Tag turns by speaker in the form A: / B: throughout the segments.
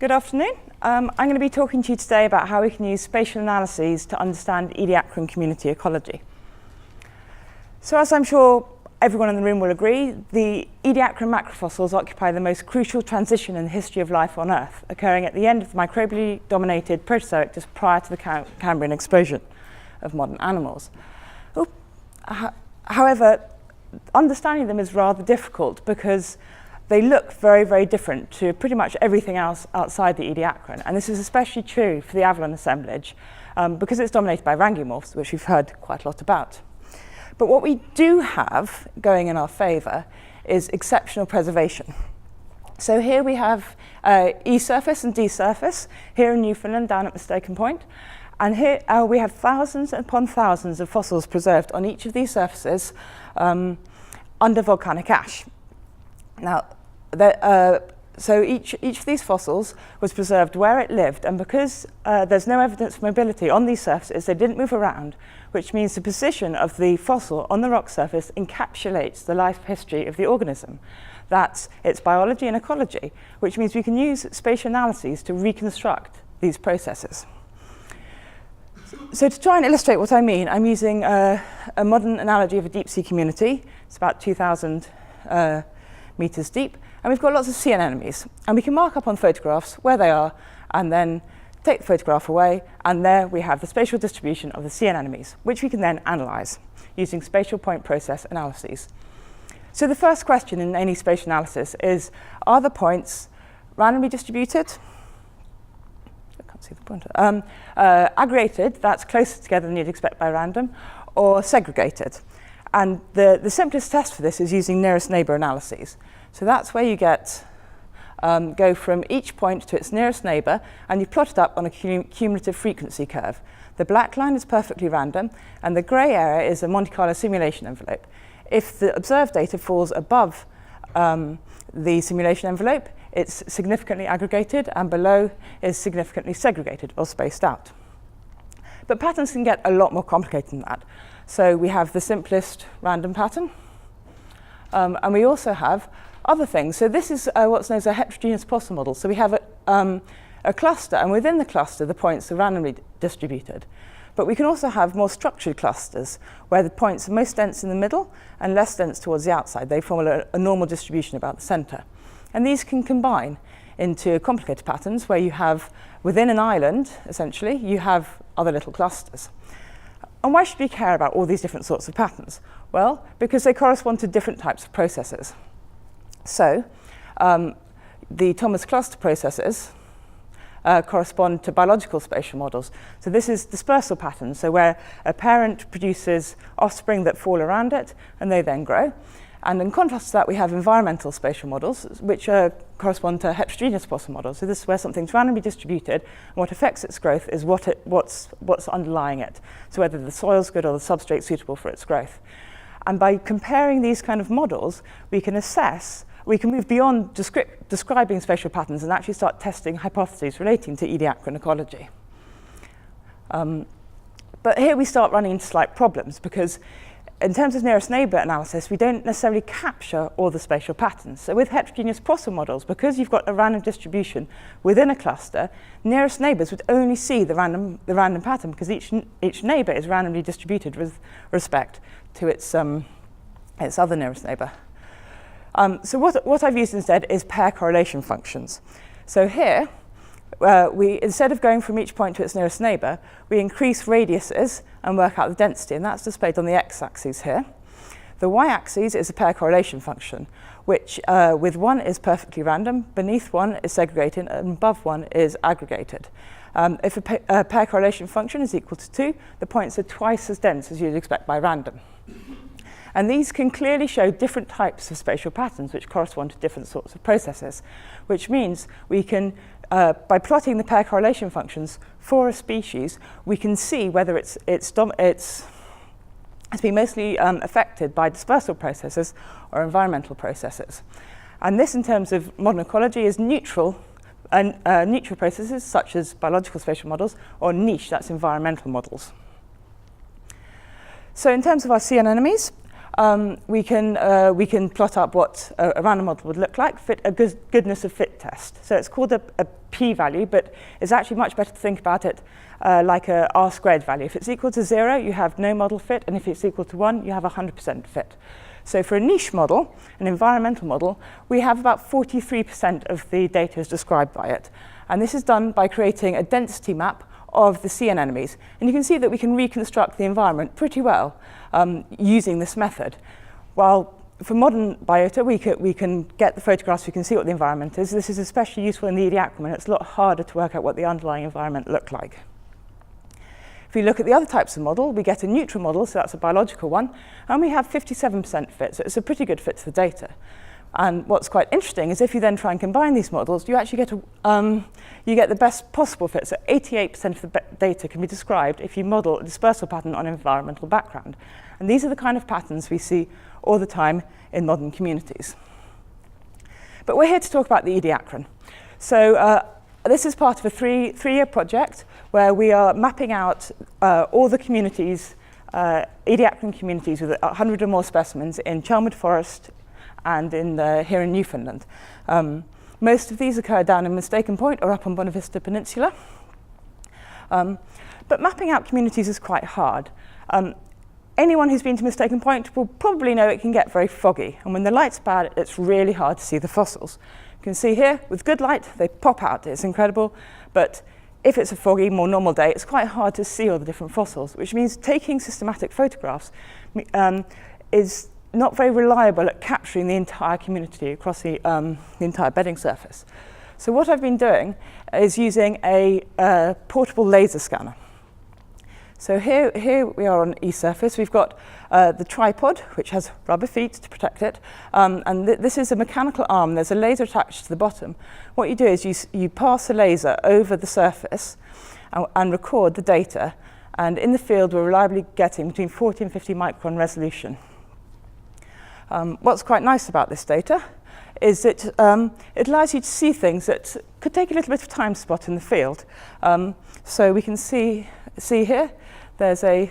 A: Good afternoon. I'm going to be talking to you today about how we can use spatial analyses to understand Ediacaran community ecology. So as I'm sure everyone in the room will agree, the Ediacaran macrofossils occupy the most crucial transition in the history of life on Earth, occurring at the end of the microbially dominated Proterozoic just prior to the Cambrian explosion of modern animals. However, understanding them is rather difficult because they look very, very different to pretty much everything else outside the Ediacaran. And this is especially true for the Avalon assemblage because it's dominated by rangulomorphs, which we've heard quite a lot about. But what we do have going in our favour is exceptional preservation. So here we have E surface and D surface, here in Newfoundland, down at Mistaken Point. And here we have thousands upon thousands of fossils preserved on each of these surfaces under volcanic ash. Now, so each of these fossils was preserved where it lived, and because there's no evidence of mobility on these surfaces, they didn't move around, which means the position of the fossil on the rock surface encapsulates the life history of the organism. That's its biology and ecology, which means we can use spatial analyses to reconstruct these processes. So to try and illustrate what I mean, I'm using a modern analogy of a deep sea community. It's about 2,000 meters deep, and we've got lots of sea anemones. And we can mark up on photographs where they are, and then take the photograph away, and there we have the spatial distribution of the sea anemones, which we can then analyse using spatial point process analyses. So the first question in any spatial analysis is, are the points randomly distributed? See the pointer. Aggregated, that's closer together than you'd expect by random, or segregated. And the simplest test for this is using nearest neighbour analyses. So that's where you go from each point to its nearest neighbour, and you plot it up on a cumulative frequency curve. The black line is perfectly random, and the grey area is a Monte Carlo simulation envelope. If the observed data falls above the simulation envelope, it's significantly aggregated, and below is significantly segregated or spaced out. But patterns can get a lot more complicated than that. So we have the simplest random pattern, and we also have other things. So this is what's known as a heterogeneous postmodel. So we have a cluster, and within the cluster, the points are randomly distributed. But we can also have more structured clusters, where the points are most dense in the middle and less dense towards the outside. They form a normal distribution about the centre. And these can combine into complicated patterns where you have, within an island, essentially, you have other little clusters. And why should we care about all these different sorts of patterns? Well, because they correspond to different types of processes. So, the Thomas cluster processes correspond to biological spatial models. So this is dispersal patterns, so where a parent produces offspring that fall around it, and they then grow. And in contrast to that, we have environmental spatial models, which correspond to heterogeneous possible models. So this is where something's randomly distributed, and what affects its growth is what's underlying it. So whether the soil's good or the substrate's suitable for its growth. And by comparing these kind of models, we can move beyond describing spatial patterns and actually start testing hypotheses relating to Ediacaran ecology. But here we start running into slight problems, because in terms of nearest neighbour analysis, we don't necessarily capture all the spatial patterns. So with heterogeneous possible models, because you've got a random distribution within a cluster, nearest neighbours would only see the random pattern, because each neighbour is randomly distributed with respect to its other nearest neighbour. So what I've used instead is pair correlation functions. So here, instead of going from each point to its nearest neighbour, we increase radiuses and work out the density, and that's displayed on the x-axis here. The y-axis is a pair correlation function, which with one is perfectly random, beneath one is segregated, and above one is aggregated. If a pair correlation function is equal to 2, the points are twice as dense as you'd expect by random. And these can clearly show different types of spatial patterns which correspond to different sorts of processes, which means we can, by plotting the pair correlation functions for a species, we can see whether it's been mostly affected by dispersal processes or environmental processes. And this, in terms of modern ecology, is neutral, and neutral processes such as biological spatial models, or niche, that's environmental models. So in terms of our sea anemones, we can plot up what a random model would look like, fit a goodness of fit test. So it's called a p-value, but it's actually much better to think about it like a r-squared value. If it's equal to 0, you have no model fit, and if it's equal to 1, you have 100% fit. So for a niche model, an environmental model, we have about 43% of the data is described by it. And this is done by creating a density map of the sea anemones. And you can see that we can reconstruct the environment pretty well using this method. While for modern biota, we can get the photographs, we can see what the environment is. This is especially useful in the Ediacaran, and it's a lot harder to work out what the underlying environment looked like. If we look at the other types of model, we get a neutral model, so that's a biological one, and we have 57% fit, so it's a pretty good fit to the data. And what's quite interesting is if you then try and combine these models, you actually get you get the best possible fit. So 88% of the data can be described if you model a dispersal pattern on an environmental background. And these are the kind of patterns we see all the time in modern communities. But we're here to talk about the Ediacaran. So this is part of a three-year project where we are mapping out all the communities, Ediacaran communities with 100 or more specimens in Chelmwood Forest and here in Newfoundland. Most of these occur down in Mistaken Point or up on Bonavista Peninsula. But mapping out communities is quite hard. Anyone who's been to Mistaken Point will probably know it can get very foggy. And when the light's bad, it's really hard to see the fossils. You can see here, with good light, they pop out. It's incredible. But if it's a foggy, more normal day, it's quite hard to see all the different fossils, which means taking systematic photographs is not very reliable at capturing the entire community across the entire bedding surface. So what I've been doing is using a portable laser scanner. So here we are on E-surface. We've got the tripod, which has rubber feet to protect it, and this is a mechanical arm. There's a laser attached to the bottom. What you do is you pass a laser over the surface and record the data, and in the field we're reliably getting between 40 and 50 micron resolution. What's quite nice about this data is that it allows you to see things that could take a little bit of time to spot in the field. So we can see here, there's in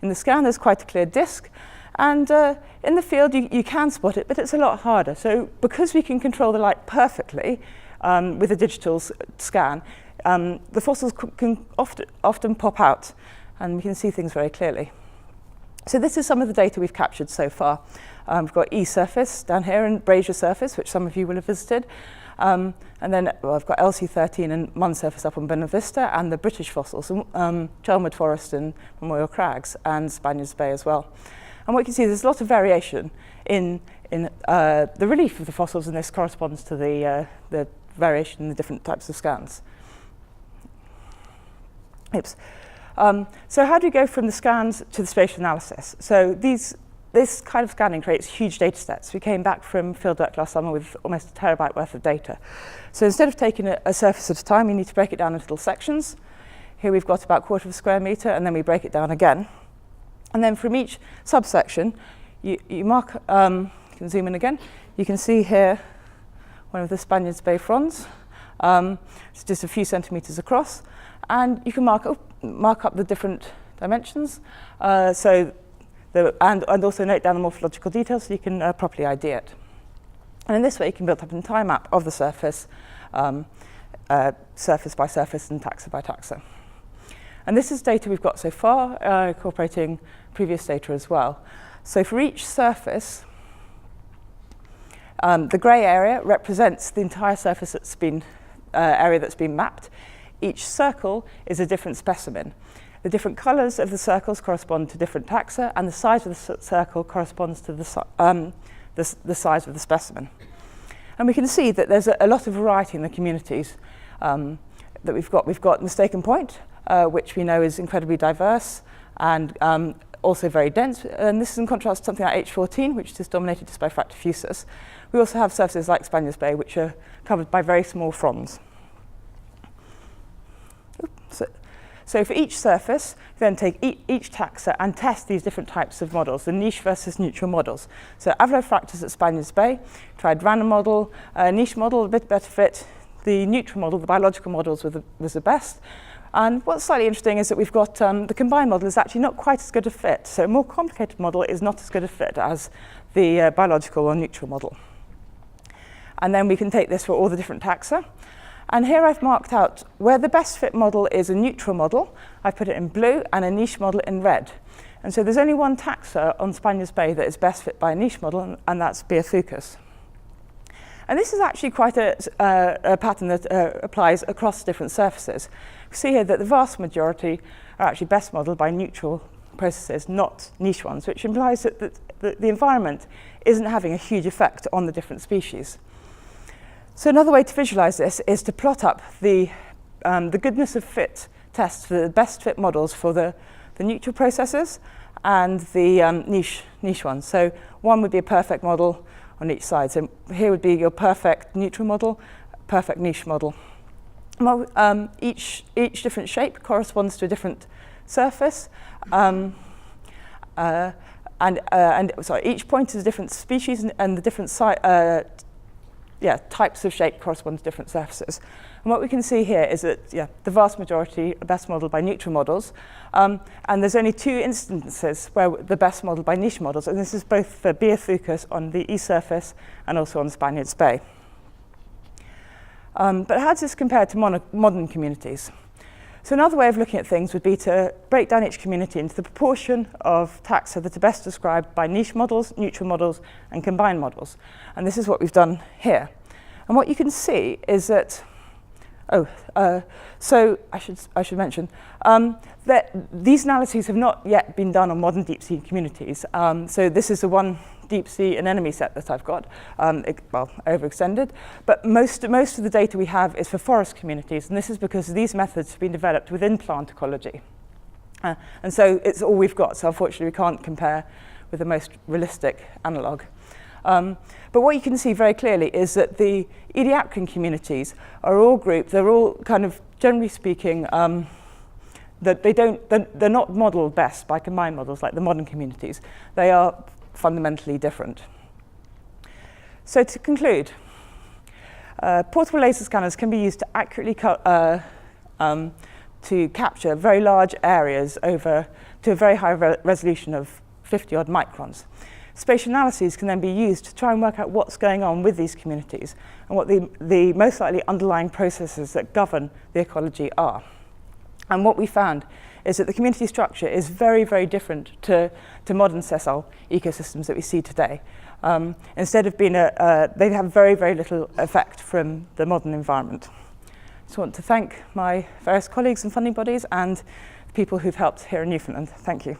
A: the scan there's quite a clear disk, and in the field you can spot it, but it's a lot harder. So because we can control the light perfectly with a digital scan, the fossils can often pop out, and we can see things very clearly. So this is some of the data we've captured so far. We've got E-surface down here and Brazier surface, which some of you will have visited. And then I've got LC13 and Munn surface up on Bonavista, and the British fossils, Chelmwood Forest and Memorial Crags, and Spaniards Bay as well. And what you can see, there's a lot of variation in the relief of the fossils, and this corresponds to the variation in the different types of scans. Oops. So how do we go from the scans to the spatial analysis? So this kind of scanning creates huge data sets. We came back from fieldwork last summer with almost a terabyte worth of data. So instead of taking a surface at a time, we need to break it down into little sections. Here we've got about 1/4 of a square metre, and then we break it down again. And then from each subsection, you mark, you can zoom in again, you can see here one of the Spaniards Bay fronds. It's just a few centimetres across, and you can mark up the different dimensions, and also note down the morphological details so you can properly ID it. And in this way, you can build up an entire map of the surface, surface by surface and taxa by taxa. And this is data we've got so far, incorporating previous data as well. So for each surface, the grey area represents the entire surface that's been area that's been mapped. Each circle is a different specimen. The different colours of the circles correspond to different taxa, and the size of the circle corresponds to the size of the specimen. And we can see that there's a lot of variety in the communities that we've got. We've got Mistaken Point, which we know is incredibly diverse and also very dense. And this is in contrast to something like H14, which is dominated just by fractifusus. We also have surfaces like Spaniards Bay, which are covered by very small fronds. So for each surface, then take each taxa and test these different types of models, the niche versus neutral models. So Avalofractus at Spaniards Bay, tried random model, niche model, a bit better fit. The neutral model, the biological models was the best. And what's slightly interesting is that we've got the combined model is actually not quite as good a fit. So a more complicated model is not as good a fit as the biological or neutral model. And then we can take this for all the different taxa. And here I've marked out where the best fit model is a neutral model. I put it in blue and a niche model in red. And so there's only one taxa on Spaniards Bay that is best fit by a niche model, and that's Biofucus. And this is actually quite a pattern that applies across different surfaces. We see here that the vast majority are actually best modeled by neutral processes, not niche ones, which implies that the environment isn't having a huge effect on the different species. So another way to visualize this is to plot up the goodness of fit tests for the best fit models for the neutral processes and the niche ones. So one would be a perfect model on each side. So here would be your perfect neutral model, perfect niche model. Well, each different shape corresponds to a different surface, each point is a different species, and the different types of shape correspond to different surfaces. And what we can see here is that the vast majority are best modeled by neutral models, and there's only 2 instances where the best modeled by niche models, and this is both for Biofucus on the east surface and also on Spaniards Bay. But how does this compare to modern communities? So another way of looking at things would be to break down each community into the proportion of taxa that are best described by niche models, neutral models, and combined models. And this is what we've done here. And what you can see is that, so I should mention that these analyses have not yet been done on modern deep sea communities. So this is the one deep sea anemone set that I've got, overextended. But most of the data we have is for forest communities, and this is because these methods have been developed within plant ecology. And so it's all we've got, so unfortunately we can't compare with the most realistic analogue. But what you can see very clearly is that the Ediacaran communities are all grouped, they're all kind of, generally speaking, that they're not modelled best by combined models like the modern communities. They are fundamentally different. So to conclude, portable laser scanners can be used to accurately to capture very large areas to a very high resolution of 50 odd microns. Spatial analyses can then be used to try and work out what's going on with these communities and what the most likely underlying processes that govern the ecology are. And what we found is that the community structure is very, very different to modern sessile ecosystems that we see today. Instead of being they have very, very little effect from the modern environment. I just want to thank my various colleagues and funding bodies and people who've helped here in Newfoundland. Thank you.